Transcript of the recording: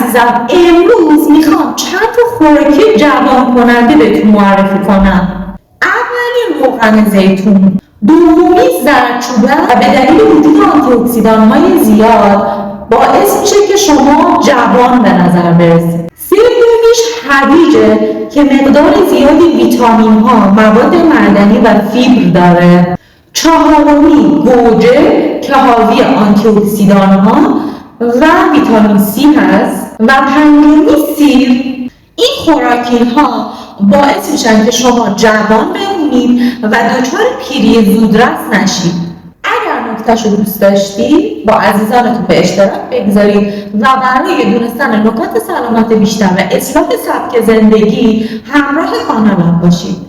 عزیزم امروز میخوام چند تا خوراکی جوان کننده بهتون معرفی کنم. اولی روغن زیتون، دومی زردچوبه و به دلیل وجود آنتی اکسیدان‌های زیاد باعث میشه که شما جوان به نظر برسید. سومیش هویجه که مقدار زیادی ویتامین ها، مواد معدنی و فیبر داره. چهارمی گوجه که حاوی آنتی اکسیدان ها و ویتامین C هست و پنجمی سیر. این خوراکی ها باعث میشن که شما جوان بمونید و دچار پیری زودرس نشید. اگر نکته‌ش رو دوست داشتید با عزیزانتون به اشتراک بگذارید و برای دونستن نکات سلامت بیشتر و اصلاح سبک زندگی همراه کانالم باشید.